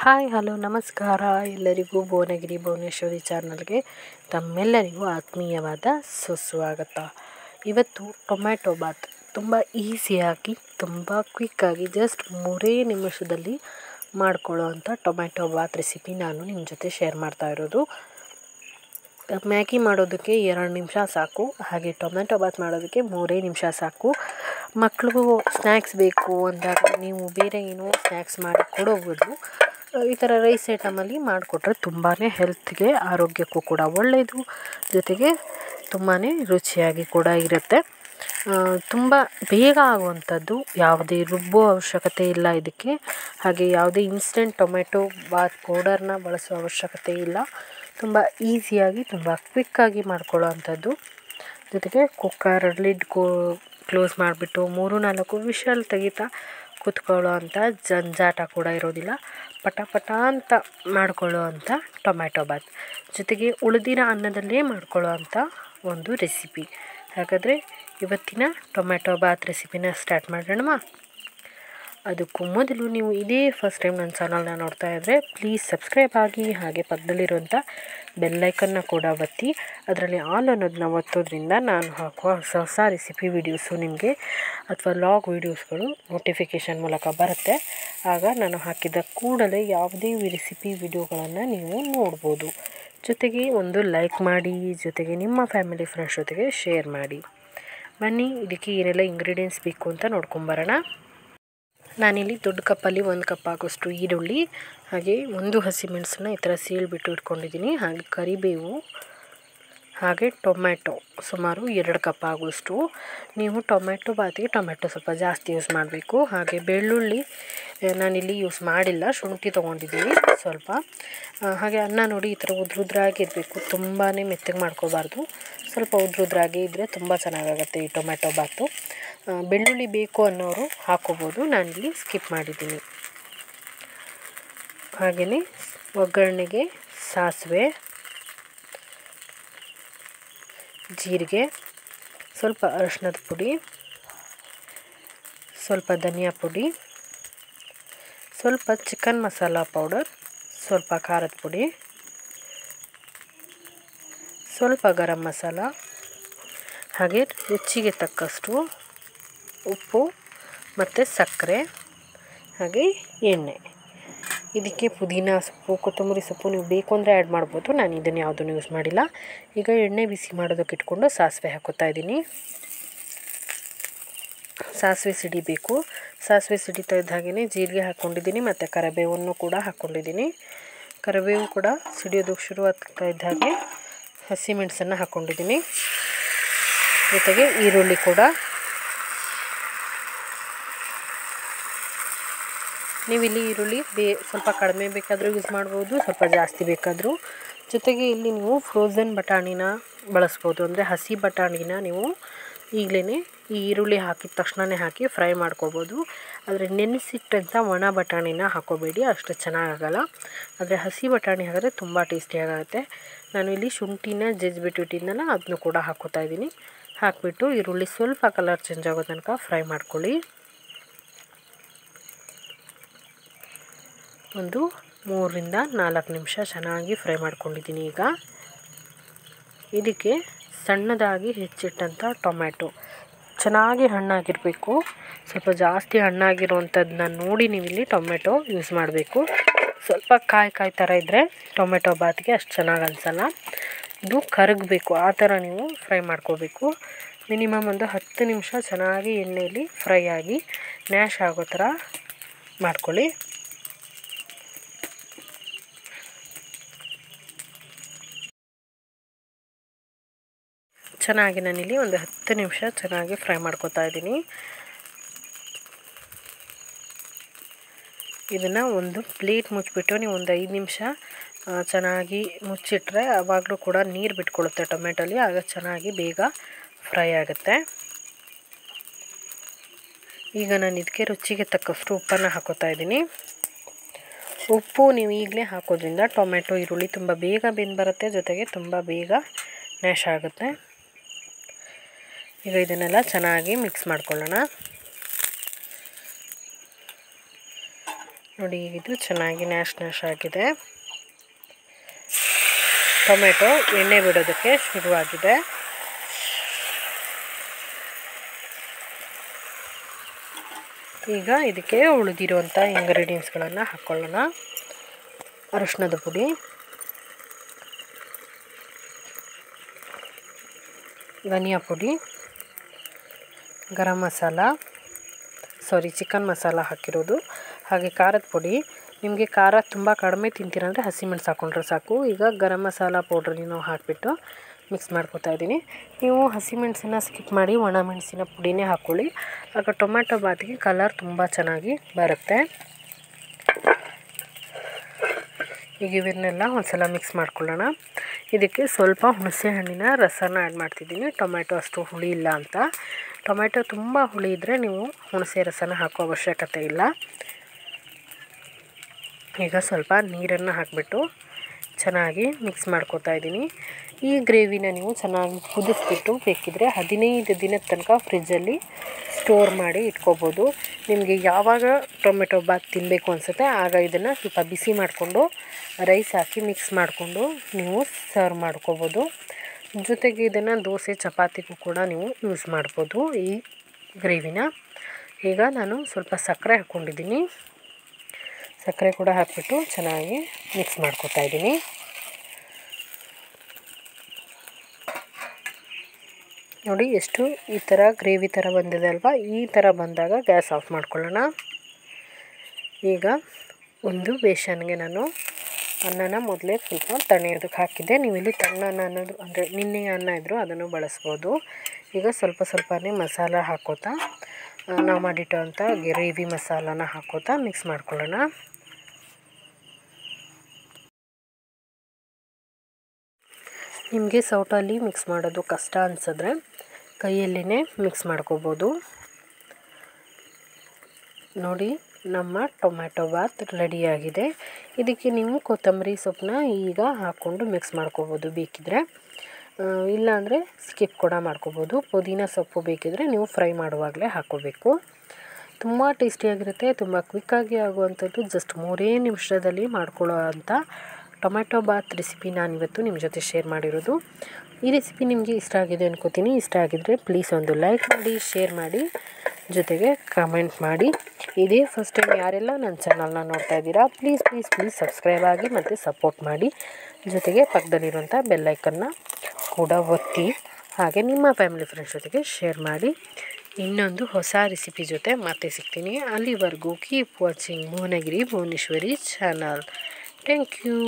Hi hello ನಮಸ್ಕಾರ ಎಲ್ಲರಿಗೂ ಭುವನಗಿರಿ ಭುವನೇಶ್ವರಿ ಚಾನಲ್ಗೆ ತಮ್ಮೆಲ್ಲರಿಗೂ ಆತ್ಮೀಯವಾದ ಸುಸ್ವಾಗತ. ಇವತ್ತು ಟೊಮ್ಯಾಟೊ ಬಾತ್ ತುಂಬ ಈಸಿಯಾಗಿ ತುಂಬ ಕ್ವಿಕ್ಕಾಗಿ ಜಸ್ಟ್ 3 ನಿಮಿಷದಲ್ಲಿ ಮಾಡ್ಕೊಳ್ಳೋ ಅಂಥ ಟೊಮ್ಯಾಟೊ ಬಾತ್ ರೆಸಿಪಿ ನಾನು ನಿಮ್ಮ ಜೊತೆ ಶೇರ್ ಮಾಡ್ತಾ ಇರೋದು. ಮ್ಯಾಗಿ ಮಾಡೋದಕ್ಕೆ 2 ನಿಮಿಷ ಸಾಕು, ಹಾಗೆ ಟೊಮ್ಯಾಟೊ ಬಾತ್ ಮಾಡೋದಕ್ಕೆ 3 ನಿಮಿಷ ಸಾಕು. ಮಕ್ಕಳಿಗೂ ಸ್ನ್ಯಾಕ್ಸ್ ಬೇಕು ಅಂದಾಗ ನೀವು ಬೇರೆ ಏನೋ ಸ್ನ್ಯಾಕ್ಸ್ ಮಾಡಿ ಕೊಡೋಬೋದು. ಈ ಥರ ರೈಸ್ ಐಟಮಲ್ಲಿ ಮಾಡಿಕೊಟ್ರೆ ತುಂಬಾ ಹೆಲ್ತ್ಗೆ ಆರೋಗ್ಯಕ್ಕೂ ಕೂಡ ಒಳ್ಳೆಯದು, ಜೊತೆಗೆ ತುಂಬಾ ರುಚಿಯಾಗಿ ಕೂಡ ಇರುತ್ತೆ. ತುಂಬ ಬೇಗ ಆಗುವಂಥದ್ದು, ಯಾವುದೇ ರುಬ್ಬೋ ಅವಶ್ಯಕತೆ ಇಲ್ಲ ಇದಕ್ಕೆ. ಹಾಗೆ ಯಾವುದೇ ಇನ್ಸ್ಟೆಂಟ್ ಟೊಮೆಟೊ ಬಾತ್ ಪೌಡರ್ನ ಬಳಸೋ ಅವಶ್ಯಕತೆ ಇಲ್ಲ. ತುಂಬ ಈಸಿಯಾಗಿ ತುಂಬ ಕ್ವಿಕ್ಕಾಗಿ ಮಾಡ್ಕೊಳ್ಳೋ ಅಂಥದ್ದು. ಜೊತೆಗೆ ಕುಕ್ಕರ್ ಲಿಡ್ ಕ್ಲೋಸ್ ಮಾಡಿಬಿಟ್ಟು 3-4 ವಿಷಲ್ ತೆಗಿತಾ ಕೂತ್ಕೊಳ್ಳೋ ಅಂಥ ಜಂಜಾಟ ಕೂಡ ಇರೋದಿಲ್ಲ. ಪಟ ಪಟ ಅಂತ ಮಾಡ್ಕೊಳ್ಳೋ ಅಂಥ ಟೊಮ್ಯಾಟೊ ಬಾತ್, ಜೊತೆಗೆ ಉಳಿದಿರೋ ಅನ್ನದಲ್ಲೇ ಮಾಡ್ಕೊಳ್ಳೋ ಅಂಥ ಒಂದು ರೆಸಿಪಿ. ಹಾಗಾದರೆ ಇವತ್ತಿನ ಟೊಮ್ಯಾಟೊ ಬಾತ್ ರೆಸಿಪಿನ ಸ್ಟಾರ್ಟ್ ಮಾಡೋಣ. ಅದಕ್ಕೂ ಮೊದಲು ನೀವು ಇದೇ ಫಸ್ಟ್ ಟೈಮ್ ನನ್ನ ಚಾನಲ್ನ ನೋಡ್ತಾ ಇದ್ದರೆ ಪ್ಲೀಸ್ ಸಬ್ಸ್ಕ್ರೈಬ್ ಆಗಿ, ಹಾಗೆ ಪಕ್ಕದಲ್ಲಿರುವಂಥ ಬೆಲ್ಲೈಕನ್ನ ಕೂಡ ಒತ್ತಿ. ಅದರಲ್ಲಿ ಆಲ್ ಅನ್ನೋದನ್ನ ಒತ್ತೋದ್ರಿಂದ ನಾನು ಹಾಕುವ ಹೊಸ ರೆಸಿಪಿ ವೀಡಿಯೋಸು ನಿಮಗೆ ಅಥವಾ ಲಾಗ್ ವೀಡಿಯೋಸ್ಗಳು ನೋಟಿಫಿಕೇಷನ್ ಮೂಲಕ ಬರುತ್ತೆ. ಆಗ ನಾನು ಹಾಕಿದ ಕೂಡಲೇ ಯಾವುದೇ ರೆಸಿಪಿ ವಿಡಿಯೋಗಳನ್ನು ನೀವು ನೋಡ್ಬೋದು. ಜೊತೆಗೆ ಒಂದು ಲೈಕ್ ಮಾಡಿ, ಜೊತೆಗೆ ನಿಮ್ಮ ಫ್ಯಾಮಿಲಿ ಫ್ರೆಂಡ್ಸ್ ಜೊತೆಗೆ ಶೇರ್ ಮಾಡಿ. ಬನ್ನಿ ಇದಕ್ಕೆ ಏನೆಲ್ಲ ಇಂಗ್ರೀಡಿಯೆಂಟ್ಸ್ ಬೇಕು ಅಂತ ನೋಡ್ಕೊಂಬರೋಣ. ನಾನಿಲ್ಲಿ ದೊಡ್ಡ ಕಪ್ಪಲ್ಲಿ 1 ಕಪ್ ಆಗೋಷ್ಟು ಈರುಳ್ಳಿ, ಹಾಗೆ 1 ಹಸಿಮೆಣಸನ್ನ ಈ ಥರ ಸೀಳ್ಬಿಟ್ಟು ಇಟ್ಕೊಂಡಿದ್ದೀನಿ. ಹಾಗೆ ಕರಿಬೇವು, ಹಾಗೆ ಟೊಮ್ಯಾಟೊ ಸುಮಾರು 2 ಕಪ್ ಆಗೋಷ್ಟು. ನೀವು ಟೊಮ್ಯಾಟೊ ಬಾತಿಗೆ ಟೊಮ್ಯಾಟೊ ಸ್ವಲ್ಪ ಜಾಸ್ತಿ ಯೂಸ್ ಮಾಡಬೇಕು. ಹಾಗೆ ಬೆಳ್ಳುಳ್ಳಿ ನಾನಿಲ್ಲಿ ಯೂಸ್ ಮಾಡಿಲ್ಲ, ಶುಂಠಿ ತೊಗೊಂಡಿದ್ದೀನಿ ಸ್ವಲ್ಪ. ಹಾಗೆ ಅನ್ನ ನೋಡಿ ಈ ಥರ ಉದ್ರುದ್ರಾಗಿ ಇರಬೇಕು, ತುಂಬಾ ಮೆತ್ತಗೆ ಮಾಡ್ಕೋಬಾರ್ದು. ಸ್ವಲ್ಪ ಉದ್ರುದ್ರಾಗಿ ಇದ್ದರೆ ತುಂಬ ಚೆನ್ನಾಗಾಗುತ್ತೆ ಈ ಟೊಮ್ಯಾಟೊ ಬಾತು. ಬೆಳ್ಳುಳ್ಳಿ ಬೇಕು ಅನ್ನೋರು ಹಾಕೋಬೋದು, ನಾನಿಲ್ಲಿ ಸ್ಕಿಪ್ ಮಾಡಿದ್ದೀನಿ. ಹಾಗೆಯೇ ಒಗ್ಗರಣೆಗೆ ಸಾಸಿವೆ, ಜೀರಿಗೆ, ಸ್ವಲ್ಪ ಅರಿಶಿಣದ ಪುಡಿ, ಸ್ವಲ್ಪ ಧನಿಯಾ ಪುಡಿ, ಸ್ವಲ್ಪ ಚಿಕನ್ ಮಸಾಲ ಪೌಡರ್, ಸ್ವಲ್ಪ ಖಾರದ ಪುಡಿ, ಸ್ವಲ್ಪ ಗರಂ ಮಸಾಲ, ಹಾಗೆ ರುಚಿಗೆ ತಕ್ಕಷ್ಟು ಉಪ್ಪು ಮತ್ತು ಸಕ್ಕರೆ, ಹಾಗೆ ಎಣ್ಣೆ. ಇದಕ್ಕೆ ಪುದೀನ ಸೊಪ್ಪು, ಕೊತ್ತಂಬರಿ ಸೊಪ್ಪು ನೀವು ಬೇಕು ಅಂದರೆ ಆ್ಯಡ್ ಮಾಡ್ಬೋದು. ನಾನು ಇದನ್ನು ಯಾವುದನ್ನು ಯೂಸ್ ಮಾಡಿಲ್ಲ. ಈಗ ಎಣ್ಣೆ ಬಿಸಿ ಮಾಡೋದಕ್ಕೆ ಇಟ್ಕೊಂಡು ಸಾಸಿವೆ ಹಾಕೋತಾ ಇದ್ದೀನಿ. ಸಾಸಿವೆ ಸಿಡಿಬೇಕು. ಸಾಸಿವೆ ಸಿಡಿತಾ ಇದ್ದ ಹಾಗೆಯೇ ಜೀರಿಗೆ ಹಾಕ್ಕೊಂಡಿದ್ದೀನಿ ಮತ್ತು ಕರಿಬೇವನ್ನು ಕೂಡ ಹಾಕ್ಕೊಂಡಿದ್ದೀನಿ. ಕರಿಬೇವು ಕೂಡ ಸಿಡಿಯೋದಕ್ಕೆ ಶುರು ಆಗ್ತಾ ಇದ್ದ ಹಾಗೆ ಹಸಿಮೆಣಸನ್ನು ಹಾಕ್ಕೊಂಡಿದ್ದೀನಿ. ಜೊತೆಗೆ ಈರುಳ್ಳಿ ಕೂಡ. ನೀವು ಇಲ್ಲಿ ಈರುಳ್ಳಿ ಸ್ವಲ್ಪ ಕಡಿಮೆ ಬೇಕಾದರೂ ಯೂಸ್ ಮಾಡ್ಬೋದು, ಸ್ವಲ್ಪ ಜಾಸ್ತಿ ಬೇಕಾದರೂ. ಜೊತೆಗೆ ಇಲ್ಲಿ ನೀವು ಫ್ರೋಝನ್ ಬಟಾಣಿನ ಬಳಸ್ಬೋದು, ಅಂದರೆ ಹಸಿ ಬಟಾಣಿನ ನೀವು ಈಗಲೇ ಈ ಈರುಳ್ಳಿ ಹಾಕಿದ ತಕ್ಷಣವೇ ಹಾಕಿ ಫ್ರೈ ಮಾಡ್ಕೋಬೋದು. ಆದರೆ ನೆನೆಸಿಟ್ಟಂಥ ಒಣ ಬಟಾಣಿನ ಹಾಕೋಬೇಡಿ, ಅಷ್ಟು ಚೆನ್ನಾಗಾಗಲ್ಲ. ಆದರೆ ಹಸಿ ಬಟಾಣಿ ಹಾಕಿದ್ರೆ ತುಂಬ ಟೇಸ್ಟಿಯಾಗುತ್ತೆ. ನಾನು ಇಲ್ಲಿ ಶುಂಠಿನ ಜಜ್ಜಿಬಿಟ್ಟಿಟ್ಟಿದ್ನಲ್ಲ ಅದನ್ನು ಕೂಡ ಹಾಕೋತಾ ಇದ್ದೀನಿ. ಹಾಕಿಬಿಟ್ಟು ಈರುಳ್ಳಿ ಸ್ವಲ್ಪ ಕಲರ್ ಚೇಂಜ್ ಆಗೋ ತನಕ ಫ್ರೈ ಮಾಡ್ಕೊಳ್ಳಿ. ಒಂದು 3-4 ನಿಮಿಷ ಚೆನ್ನಾಗಿ ಫ್ರೈ ಮಾಡ್ಕೊಂಡಿದ್ದೀನಿ. ಈಗ ಇದಕ್ಕೆ ಸಣ್ಣದಾಗಿ ಹೆಚ್ಚಿಟ್ಟಂಥ ಟೊಮ್ಯಾಟೊ, ಚೆನ್ನಾಗಿ ಹಣ್ಣಾಗಿರಬೇಕು. ಸ್ವಲ್ಪ ಜಾಸ್ತಿ ಹಣ್ಣಾಗಿರುವಂಥದ್ದನ್ನ ನೋಡಿ ನೀವಿಲ್ಲಿ ಟೊಮೆಟೊ ಯೂಸ್ ಮಾಡಬೇಕು. ಸ್ವಲ್ಪ ಕಾಯಿ ಥರ ಇದ್ದರೆ ಟೊಮೆಟೊ ಬಾತ್ಗೆ ಅಷ್ಟು ಚೆನ್ನಾಗಿ ಅನಿಸಲ್ಲ. ಇದು ಕರಗಬೇಕು, ಆ ಥರ ನೀವು ಫ್ರೈ ಮಾಡ್ಕೋಬೇಕು. ಮಿನಿಮಮ್ ಒಂದು 10 ನಿಮಿಷ ಚೆನ್ನಾಗಿ ಎಣ್ಣೆಯಲ್ಲಿ ಫ್ರೈ ಆಗಿ ನ್ಯಾಶ್ ಆಗೋ ಥರ ಮಾಡ್ಕೊಳ್ಳಿ. ಚೆನ್ನಾಗಿ ನಾನಿಲ್ಲಿ ಒಂದು 10 ನಿಮಿಷ ಚೆನ್ನಾಗಿ ಫ್ರೈ ಮಾಡ್ಕೊತಾ ಇದ್ದೀನಿ. ಇದನ್ನು ಒಂದು ಪ್ಲೇಟ್ ಮುಚ್ಚಿಬಿಟ್ಟು ನೀವು ಒಂದು 5 ನಿಮಿಷ ಚೆನ್ನಾಗಿ ಮುಚ್ಚಿಟ್ರೆ ಆವಾಗಲೂ ಕೂಡ ನೀರು ಬಿಟ್ಕೊಳ್ಳುತ್ತೆ ಟೊಮೆಟೊಲಿ, ಆಗ ಚೆನ್ನಾಗಿ ಬೇಗ ಫ್ರೈ ಆಗುತ್ತೆ. ಈಗ ನಾನು ಇದಕ್ಕೆ ರುಚಿಗೆ ತಕ್ಕಷ್ಟು ಉಪ್ಪನ್ನು ಹಾಕೋತಾ ಇದ್ದೀನಿ. ಉಪ್ಪು ನೀವು ಈಗಲೇ ಹಾಕೋದ್ರಿಂದ ಟೊಮೆಟೊ ಈರುಳ್ಳಿ ತುಂಬ ಬೇಗ ಬೆಂದು ಬರುತ್ತೆ, ಜೊತೆಗೆ ತುಂಬ ಬೇಗ ನ್ಯಾಶ್ ಆಗುತ್ತೆ. ಈಗ ಇದನ್ನೆಲ್ಲ ಚೆನ್ನಾಗಿ ಮಿಕ್ಸ್ ಮಾಡ್ಕೊಳ್ಳೋಣ. ನೋಡಿ ಇದು ಚೆನ್ನಾಗಿ ನ್ಯಾಶ್ ಆಗಿದೆ. ಟೊಮೆಟೊ ಎಣ್ಣೆ ಬಿಡೋದಕ್ಕೆ ಶುರುವಾಗಿದೆ. ಈಗ ಇದಕ್ಕೆ ಉಳಿದಿರುವಂಥ ಇಂಗ್ರೀಡಿಯೆಂಟ್ಸ್ಗಳನ್ನು ಹಾಕ್ಕೊಳ್ಳೋಣ. ಅರಿಶಿಣದ ಪುಡಿ, ಧನಿಯಾ ಪುಡಿ, ಗರಂ ಮಸಾಲ, ಚಿಕನ್ ಮಸಾಲ ಹಾಕಿರೋದು, ಹಾಗೆ ಖಾರದ ಪುಡಿ. ನಿಮಗೆ ಖಾರ ತುಂಬ ಕಡಿಮೆ ತಿಂತೀರಂದರೆ ಹಸಿಮೆಣಸು ಹಾಕ್ಕೊಂಡ್ರೆ ಸಾಕು. ಈಗ ಗರಂ ಮಸಾಲ ಪೌಡ್ರನ್ನು ಹಾಕಿಬಿಟ್ಟು ಮಿಕ್ಸ್ ಮಾಡ್ಕೊತಾ ಇದ್ದೀನಿ. ನೀವು ಹಸಿಮೆಣಸನ್ನ ಸ್ಕಿಪ್ ಮಾಡಿ ಒಣ ಮೆಣಸಿನ ಪುಡಿನೇ ಹಾಕ್ಕೊಳ್ಳಿ, ಆಗ ಟೊಮ್ಯಾಟೊ ಬಾತಿಗೆ ಕಲರ್ ತುಂಬ ಚೆನ್ನಾಗಿ ಬರುತ್ತೆ. ಈಗ ಇವನ್ನೆಲ್ಲ ಒಂದ್ಸಲ ಮಿಕ್ಸ್ ಮಾಡ್ಕೊಳ್ಳೋಣ. ಇದಕ್ಕೆ ಸ್ವಲ್ಪ ಹುಣಸೆ ಹಣ್ಣಿನ ರಸನ ಆ್ಯಡ್ ಮಾಡ್ತಿದ್ದೀನಿ. ಟೊಮ್ಯಾಟೊ ಅಷ್ಟು ಹುಳಿ ಇಲ್ಲ ಅಂತ. ಟೊಮ್ಯಾಟೊ ತುಂಬ ಹುಳಿ ಇದ್ದರೆ ನೀವು ಹುಣಸೆ ರಸನ ಹಾಕೋ ಅವಶ್ಯಕತೆ ಇಲ್ಲ. ಈಗ ಸ್ವಲ್ಪ ನೀರನ್ನು ಹಾಕಿಬಿಟ್ಟು ಚೆನ್ನಾಗಿ ಮಿಕ್ಸ್ ಮಾಡ್ಕೊತಾ ಇದ್ದೀನಿ. ಈ ಗ್ರೇವಿನ ನೀವು ಚೆನ್ನಾಗಿ ಕುದಿಸ್ಬಿಟ್ಟು ಬೇಕಿದ್ದರೆ 15 ದಿನದ ತನಕ ಫ್ರಿಜ್ಜಲ್ಲಿ ಸ್ಟೋರ್ ಮಾಡಿ ಇಟ್ಕೋಬೋದು. ನಿಮಗೆ ಯಾವಾಗ ಟೊಮೆಟೊ ಬಾತ್ ತಿನ್ನಬೇಕು ಅನಿಸುತ್ತೆ ಆಗ ಇದನ್ನು ಸ್ವಲ್ಪ ಬಿಸಿ ಮಾಡಿಕೊಂಡು ರೈಸ್ ಹಾಕಿ ಮಿಕ್ಸ್ ಮಾಡಿಕೊಂಡು ನೀವು ಸರ್ವ್ ಮಾಡ್ಕೋಬೋದು. ಜೊತೆಗೆ ಇದನ್ನು ದೋಸೆ ಚಪಾತಿಗೂ ಕೂಡ ನೀವು ಯೂಸ್ ಮಾಡ್ಬೋದು ಈ ಗ್ರೇವಿನ. ಈಗ ನಾನು ಸ್ವಲ್ಪ ಸಕ್ಕರೆ ಹಾಕ್ಕೊಂಡಿದ್ದೀನಿ. ಸಕ್ಕರೆ ಕೂಡ ಹಾಕಿಬಿಟ್ಟು ಚೆನ್ನಾಗಿ ಮಿಕ್ಸ್ ಮಾಡ್ಕೊತಾ ಇದ್ದೀನಿ. ನೋಡಿ ಎಷ್ಟು ಈ ಥರ ಗ್ರೇವಿ ಥರ ಬಂದಿದೆ ಅಲ್ವಾ. ಈ ಥರ ಬಂದಾಗ ಗ್ಯಾಸ್ ಆಫ್ ಮಾಡ್ಕೊಳ್ಳೋಣ. ಈಗ ಒಂದು ಬೇಸನ್ಗೆ ನಾನು ಅನ್ನನ ಮೊದಲೇ ಸ್ವಲ್ಪ ತಣಿಯೋದಕ್ಕೆ ಹಾಕಿದ್ದೆ. ನೀವು ಇಲ್ಲಿ ತಣ್ಣನ ಅನ್ನೋದು ಅಂದರೆ ನಿನ್ನೆ ಅನ್ನ ಇದ್ದರೂ ಅದನ್ನು ಬಳಸ್ಬೋದು. ಈಗ ಸ್ವಲ್ಪನೇ ಮಸಾಲ ಹಾಕೋತಾ ನಾವು ಮಾಡಿಟ್ಟೋ ಅಂಥ ಗ್ರೇವಿ ಮಸಾಲಾನ ಹಾಕೋತಾ ಮಿಕ್ಸ್ ಮಾಡ್ಕೊಳ್ಳೋಣ. ನಿಮಗೆ ಸೌಟಲ್ಲಿ ಮಿಕ್ಸ್ ಮಾಡೋದು ಕಷ್ಟ ಅನಿಸಿದ್ರೆ ಕೈಯಲ್ಲೇ ಮಿಕ್ಸ್ ಮಾಡ್ಕೋಬೋದು. ನೋಡಿ ನಮ್ಮ ಟೊಮ್ಯಾಟೊ ಬಾತ್ ರೆಡಿಯಾಗಿದೆ. ಇದಕ್ಕೆ ನೀವು ಕೊತ್ತಂಬರಿ ಸೊಪ್ಪನ್ನ ಈಗ ಹಾಕ್ಕೊಂಡು ಮಿಕ್ಸ್ ಮಾಡ್ಕೋಬೋದು ಬೇಕಿದ್ದರೆ, ಇಲ್ಲಾಂದರೆ ಸ್ಕಿಪ್ ಕೂಡ ಮಾಡ್ಕೋಬೋದು. ಪುದೀನ ಸೊಪ್ಪು ಬೇಕಿದ್ದರೆ ನೀವು ಫ್ರೈ ಮಾಡುವಾಗಲೇ ಹಾಕ್ಕೋಬೇಕು. ತುಂಬ ಟೇಸ್ಟಿಯಾಗಿರುತ್ತೆ, ತುಂಬ ಕ್ವಿಕ್ಕಾಗಿ ಆಗುವಂಥದ್ದು. ಜಸ್ಟ್ 3 ನಿಮಿಷದಲ್ಲಿ ಮಾಡ್ಕೊಳ್ಳೋ ಅಂಥ ಟೊಮ್ಯಾಟೊ ಬಾತ್ ರೆಸಿಪಿ ನಾನಿವತ್ತು ನಿಮ್ಮ ಜೊತೆ ಶೇರ್ ಮಾಡಿರೋದು. ಈ ರೆಸಿಪಿ ನಿಮಗೆ ಇಷ್ಟ ಆಗಿದೆ ಅನ್ಕೋತೀನಿ. ಇಷ್ಟ ಆಗಿದ್ದರೆ ಪ್ಲೀಸ್ ಒಂದು ಲೈಕ್ ಮಾಡಿ, ಶೇರ್ ಮಾಡಿ, ಜೊತೆಗೆ ಕಮೆಂಟ್ ಮಾಡಿ. ಇದೇ ಫಸ್ಟ್ ಟೈಮ್ ಯಾರೆಲ್ಲ ನನ್ನ ಚಾನಲ್ನ ನೋಡ್ತಾ ಇದ್ದೀರಾ ಪ್ಲೀಸ್ ಸಬ್ಸ್ಕ್ರೈಬ್ ಆಗಿ ಮತ್ತು ಸಪೋರ್ಟ್ ಮಾಡಿ. ಜೊತೆಗೆ ಪಕ್ಕದಲ್ಲಿರುವಂಥ ಬೆಲ್ಲೈಕನ್ನ ಕೂಡ ಒತ್ತಿ, ಹಾಗೆ ನಿಮ್ಮ ಫ್ಯಾಮಿಲಿ ಫ್ರೆಂಡ್ಸ್ ಜೊತೆಗೆ ಶೇರ್ ಮಾಡಿ. ಇನ್ನೊಂದು ಹೊಸ ರೆಸಿಪಿ ಜೊತೆ ಮತ್ತೆ ಸಿಗ್ತೀನಿ. ಅಲ್ಲಿವರೆಗೂ keep watching Bhuvanagiri Bhuvaneshwari channel. Thank you.